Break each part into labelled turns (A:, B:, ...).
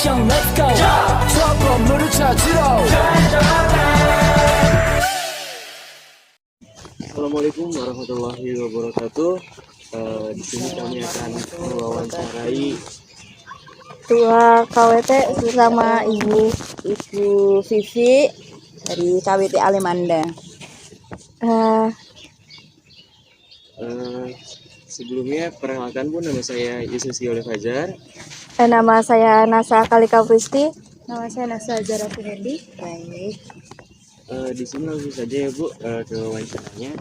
A: mission let's go 저 건물을 찾으러
B: Assalamualaikum warahmatullahi wabarakatuh. Di sini kami akan mewawancarai
C: Ketua KWT bersama Ibu Vivi dari KWT Alemanda.
B: Sebelumnya perkenalkan Bu, nama saya Yusuf Oleh Fajar.
C: Nama saya Nasa Kalika Pristi.
D: Nama saya Nasa Zara Finendi.
C: Baik.
B: Di sini langsung saja ya Bu ke wawancaranya.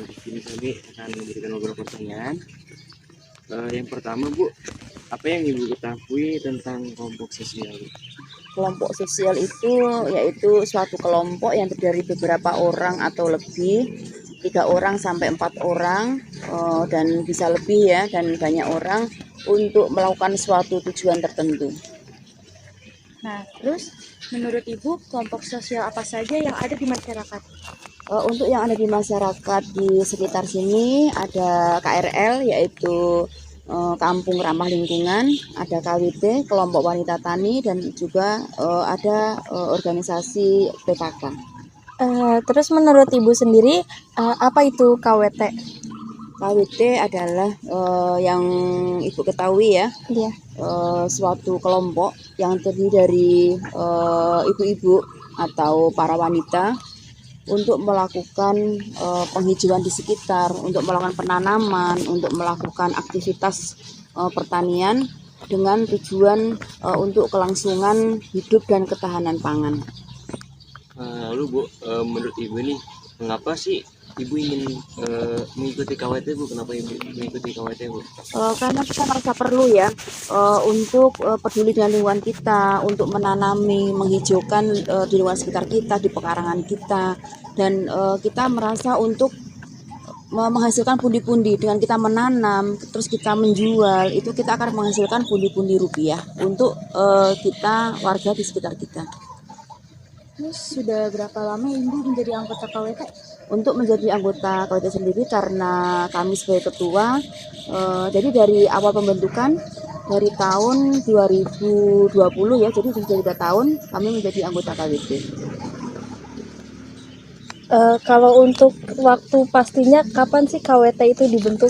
B: Di sini kami akan memberikan beberapa pertanyaan. Yang pertama Bu, apa yang Ibu ketahui tentang kelompok sosial?
C: Kelompok sosial itu yaitu suatu kelompok yang terdiri beberapa orang atau lebih, 3 orang sampai 4 orang, dan bisa lebih ya, dan banyak orang untuk melakukan suatu tujuan tertentu.
D: Nah, terus menurut Ibu, kelompok sosial apa saja yang ada di masyarakat?
C: Untuk yang ada di masyarakat di sekitar sini ada KRL, yaitu Kampung Ramah Lingkungan, ada KWT, Kelompok Wanita Tani, dan juga ada organisasi PKK.
D: Terus menurut Ibu sendiri, apa itu KWT?
C: KWT adalah yang Ibu ketahui ya,
D: Iya.
C: suatu kelompok yang terdiri dari ibu-ibu atau para wanita untuk melakukan penghijauan di sekitar, untuk melakukan penanaman, untuk melakukan aktivitas pertanian dengan tujuan untuk kelangsungan hidup dan ketahanan pangan.
B: Lalu Bu, menurut Ibu nih, mengapa sih Ibu ingin mengikuti KWT Bu? Kenapa Ibu mengikuti KWT Bu?
C: Karena kita merasa perlu ya untuk peduli dengan lingkungan kita, untuk menanami, menghijaukan di lingkungan sekitar kita, di pekarangan kita, dan kita merasa untuk menghasilkan pundi-pundi. Dengan kita menanam, terus kita menjual, itu kita akan menghasilkan pundi-pundi rupiah untuk kita, warga di sekitar kita.
D: Terus sudah berapa lama Ibu menjadi anggota KWT?
C: Untuk menjadi anggota KWT sendiri, karena kami sebagai ketua, jadi dari awal pembentukan dari tahun 2020 ya, jadi sudah 3 tahun kami menjadi anggota KWT.
D: Kalau untuk waktu pastinya kapan sih KWT itu dibentuk?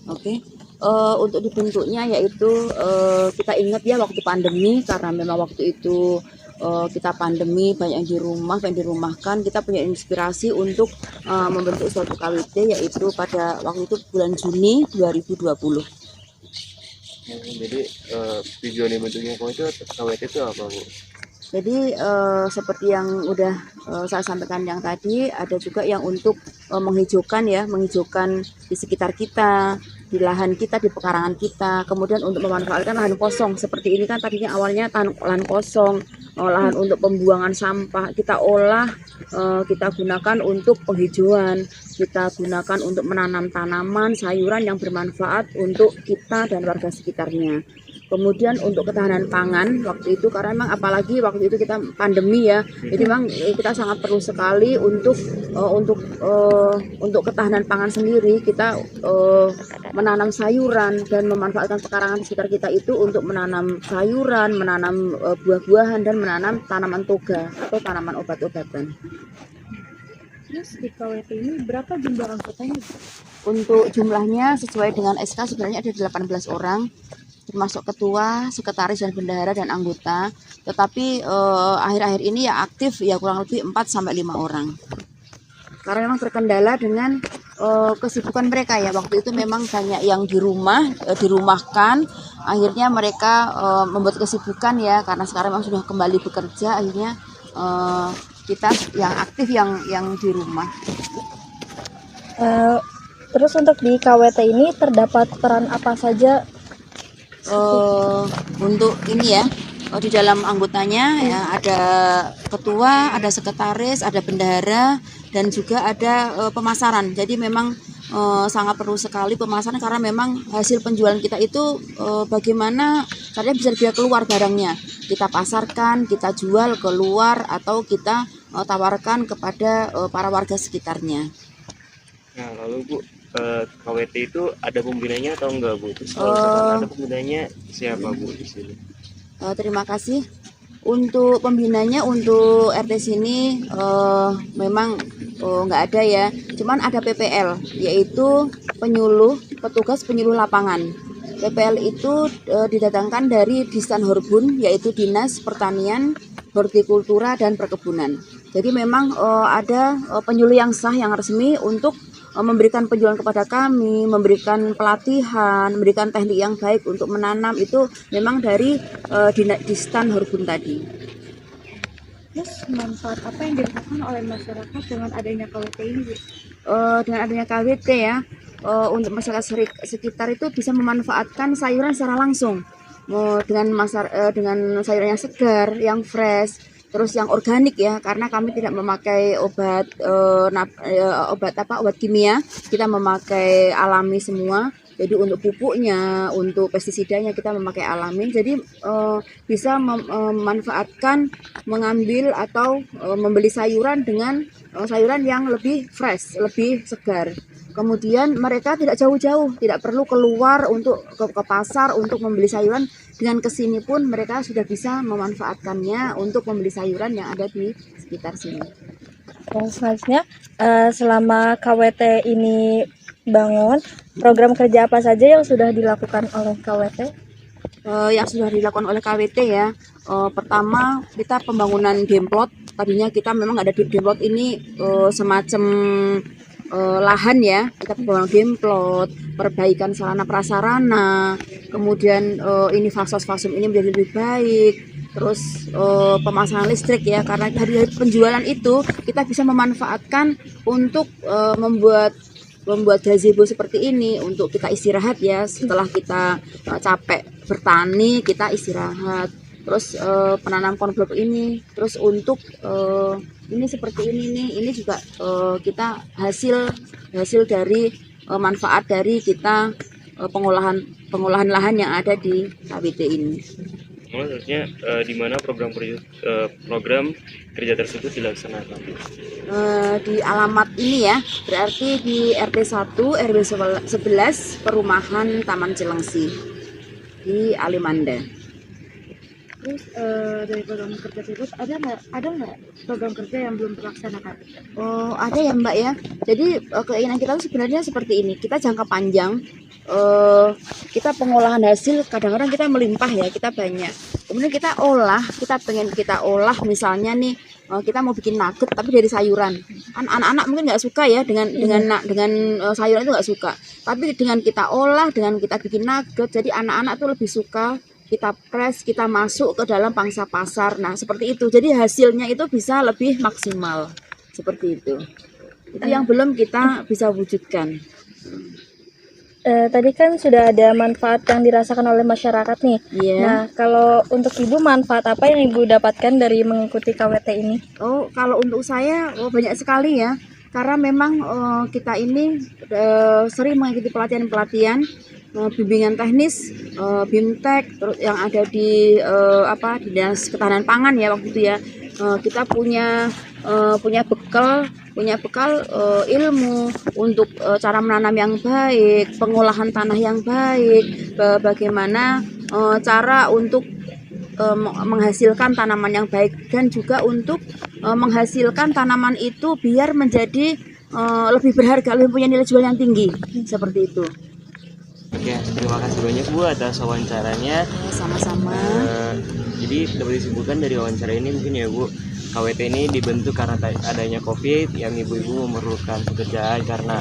C: Oke. Untuk dibentuknya yaitu kita ingat ya waktu pandemi, karena memang waktu itu kita pandemi, banyak yang di rumah, banyak yang dirumahkan, kita punya inspirasi untuk membentuk suatu KWT, yaitu pada waktu itu bulan Juni 2020.
B: Jadi tujuan dibentuknya KWT itu apa Bu?
C: Jadi seperti yang udah saya sampaikan yang tadi, ada juga yang untuk menghijaukan ya, menghijaukan di sekitar kita, di lahan kita, di pekarangan kita, kemudian untuk memanfaatkan lahan kosong. Seperti ini kan tadinya awalnya lahan kosong, lahan untuk pembuangan sampah, kita olah, kita gunakan untuk penghijauan, kita gunakan untuk menanam tanaman, sayuran yang bermanfaat untuk kita dan warga sekitarnya. Kemudian untuk ketahanan pangan waktu itu, karena memang apalagi waktu itu kita pandemi ya, jadi memang kita sangat perlu sekali untuk ketahanan pangan sendiri. Kita menanam sayuran dan memanfaatkan pekarangan di sekitar kita itu untuk menanam sayuran, menanam buah-buahan, dan menanam tanaman toga atau tanaman obat-obatan.
D: Terus di KWT ini berapa jumlah anggotanya?
C: Untuk jumlahnya sesuai dengan SK sebenarnya ada 18 orang, termasuk ketua, sekretaris, dan bendahara dan anggota. Tetapi akhir-akhir ini ya aktif ya kurang lebih 4-5 orang. Karena memang terkendala dengan kesibukan mereka ya. Waktu itu memang banyak yang di rumah, dirumahkan. Akhirnya mereka membuat kesibukan ya, karena sekarang memang sudah kembali bekerja. Akhirnya kita yang aktif yang di rumah.
D: Terus untuk di KWT ini terdapat peran apa saja?
C: Untuk ini ya, di dalam anggotanya ya ada ketua, ada sekretaris, ada bendahara, dan juga ada pemasaran. Jadi memang sangat perlu sekali pemasaran, karena memang hasil penjualan kita itu bagaimana caranya bisa keluar barangnya, kita pasarkan, kita jual keluar, atau kita tawarkan kepada para warga sekitarnya.
B: Nah, lalu Bu, KWT itu ada pembinanya atau enggak Bu? Terus kalau misalkan ada pembinanya, siapa Bu di sini?
C: Terima kasih. Untuk pembinanya untuk RT sini memang nggak ada ya. Cuman ada PPL, yaitu petugas penyuluh lapangan. PPL itu didatangkan dari Distan Horbun, yaitu Dinas Pertanian, Hortikultura dan Perkebunan. Jadi memang ada penyuluh yang sah, yang resmi untuk memberikan penjualan kepada kami, memberikan pelatihan, memberikan teknik yang baik untuk menanam, itu memang dari Distan Horbun tadi.
D: Terus manfaat apa yang dirasakan oleh masyarakat dengan adanya KWT ini, Bu?
C: Dengan adanya KWT ya, untuk masyarakat sekitar itu bisa memanfaatkan sayuran secara langsung, dengan sayuran yang segar, yang fresh, terus yang organik ya, karena kami tidak memakai obat kimia, kita memakai alami semua. Jadi untuk pupuknya, untuk pestisidanya kita memakai alami. Jadi bisa memanfaatkan, mengambil atau membeli sayuran dengan sayuran yang lebih fresh, lebih segar. Kemudian mereka tidak jauh-jauh, tidak perlu keluar untuk ke pasar untuk membeli sayuran. Dengan kesini pun mereka sudah bisa memanfaatkannya untuk membeli sayuran yang ada di sekitar sini.
E: Dan selanjutnya, selama KWT ini bangun, program kerja apa saja yang sudah dilakukan oleh KWT?
C: Yang sudah dilakukan oleh KWT ya, pertama kita pembangunan demplot. Tadinya kita memang ada di demplot ini semacam lahan ya, kita pembangunan demplot, perbaikan sarana prasarana, kemudian ini fasum ini menjadi lebih baik. Terus pemasangan listrik ya, karena dari penjualan itu kita bisa memanfaatkan untuk membuat gazebo seperti ini untuk kita istirahat ya, setelah kita capek bertani kita istirahat. Terus penanam konflok ini, terus untuk ini seperti ini nih, ini juga kita hasil dari manfaat dari kita pengolahan lahan yang ada di KWT ini.
B: Maksudnya di mana program kerja tersebut dilaksanakan?
C: Di alamat ini ya, berarti di RT 1 RW 11 Perumahan Taman Cilengsi di Alimanda.
D: Terus dari program kerja tersebut ada nggak program kerja yang belum terlaksanakan?
C: Oh, ada ya Mbak ya. Jadi keinginan kita sebenarnya seperti ini. Kita jangka panjang, kita pengolahan hasil kadang-kadang kita melimpah ya, kita banyak. Kemudian kita pengen kita olah misalnya nih, kita mau bikin nugget tapi dari sayuran. Kan anak-anak mungkin nggak suka ya dengan sayuran itu nggak suka. Tapi dengan kita olah, dengan kita bikin nugget, jadi anak-anak tuh lebih suka. Kita press, kita masuk ke dalam pangsa pasar. Nah, seperti itu. Jadi hasilnya itu bisa lebih maksimal. Seperti itu. Itu yang belum kita bisa wujudkan.
E: Tadi kan sudah ada manfaat yang dirasakan oleh masyarakat nih.
C: Iya.
E: Nah, kalau untuk Ibu, manfaat apa yang Ibu dapatkan dari mengikuti KWT ini?
C: Oh, kalau untuk saya banyak sekali ya. Karena memang kita ini sering mengikuti pelatihan-pelatihan, bimbingan teknis, BIMTEK, terus yang ada di Dinas Ketahanan Pangan ya waktu itu ya. Kita punya bekal ilmu untuk cara menanam yang baik, pengolahan tanah yang baik, bagaimana cara untuk menghasilkan tanaman yang baik, dan juga untuk menghasilkan tanaman itu biar menjadi lebih berharga, lebih punya nilai jual yang tinggi, seperti itu.
B: Ya, terima kasih banyak Bu atas wawancaranya.
C: Sama-sama.
B: Jadi dapat disimpulkan dari wawancara ini mungkin ya Bu, KWT ini dibentuk karena adanya COVID yang ibu-ibu memerlukan pekerjaan karena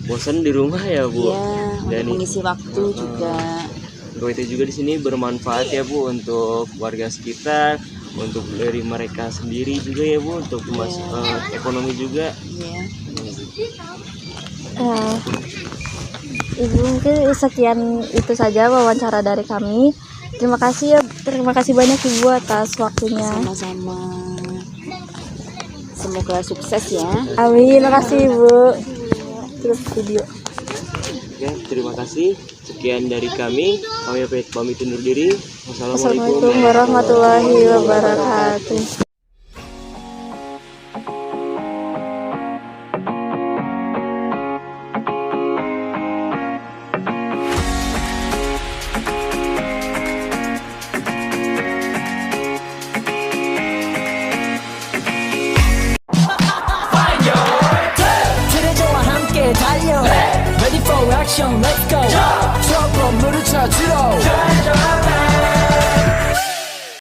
B: bosan di rumah ya Bu.
C: Iya,
B: dan
C: untuk mengisi waktu juga.
B: KWT juga di sini bermanfaat ya Bu untuk warga sekitar, untuk dari mereka sendiri juga ya Bu, untuk ekonomi juga.
C: Iya.
E: Ibu, mungkin sekian itu saja wawancara dari kami. Terima kasih banyak Ibu atas waktunya.
C: Sama-sama. Semoga sukses ya.
E: Amin, terima kasih Ibu. Terus video.
B: Ya, terima kasih. Sekian dari kami pamit undur diri.
E: Wassalamualaikum warahmatullahi wabarakatuh.
A: 형 let's go 저 건물을 찾으러